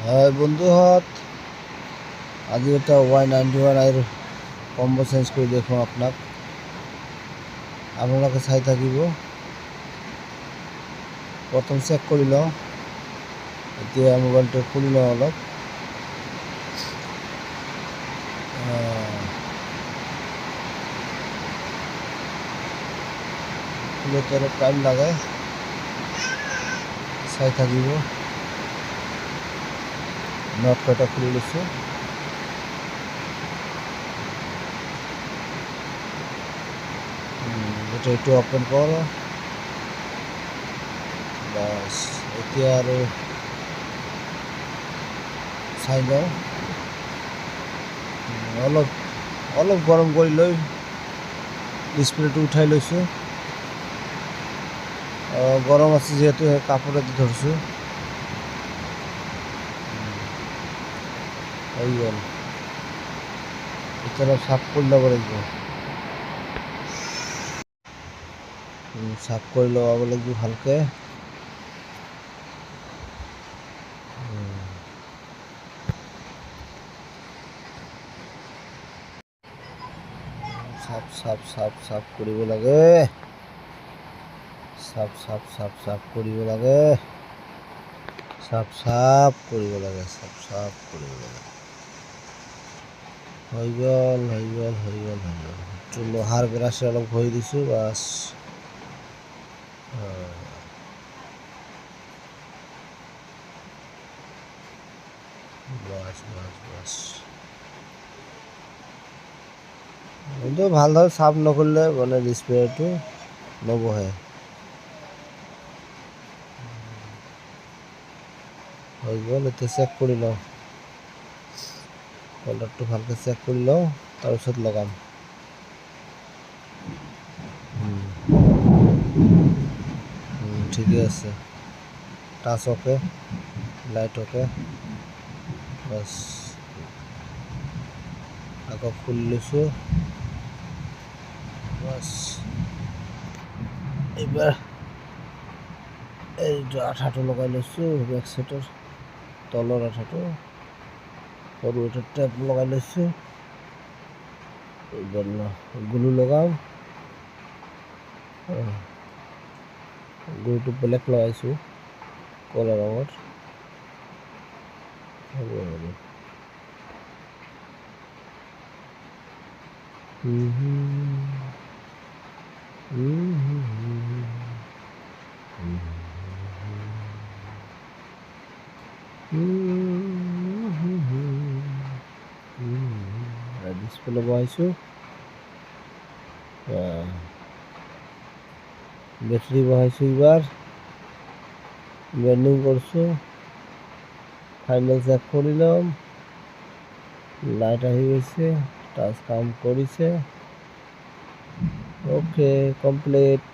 হ্যাঁ বন্ধুহঁত, আজি এটা Y91 এৰ কম্বো চেঞ্জ কৰে দেখুন। আপোনালোকে চাই থাকিব। প্ৰথম চেক কৰি লওঁ। এতিয়া মোবাইলটো খুলি লওঁ অলপ। খুলতে অলপ টাইম লাগে, চাই থাকিব। নট কটা খুলি লৈছোঁ। এইটো ওপেন কৰ। বাস এতিয়া আৰু চাই লওঁ। অলপ গৰম কৰি লৈ ডিসপ্লেটো উঠাই লৈছোঁ। গৰম আছে যেহেতু কাপড়েদি ধৰছোঁ। হৈ গ'ল। এতিয়া সাফ কৰি ল'ব লাগিব। সাফ কৰি ল'ব লাগিব ভালকে। সাফ কৰিব লাগে। সাফ কৰিব লাগে। হৈ গ'ল। লোহাৰ ব্ৰাছে অলপ ঘঁহি দিছোঁ। বাছ কিন্তু ভালদৰে চাফ নকৰিলে মানে ডিসপ্লেটো নবহে। হৈ গ'ল। এতিয়া চেক কৰি লওঁ। কলাৰটো ভালকৈ চেক কৰি লওঁ, তাৰপিছত লগাম। ঠিকে আছে। Touch okay, light okay. বাস আকৌ খুলি লৈছোঁ। বাস এইবাৰ এইটো আঠাটো লগাই লৈছোঁ। বেক চাইডৰ তলৰ আঠাটো, সৰু এটা টেপ লগাই লৈছোঁ। এইবাৰ গ্লু লগাম। গ্লুটো বেলেগ লগাইছোঁ, কলা ৰঙৰ। ডিসপ্লে বহাইছোঁ। বেটাৰি বহাইছোঁ। এবাৰ বেন্ডিং কৰছোঁ। Final check কৰিলাম। লাইট আহি গৈছে, টাচ কাম কৰিছে। Okay complete.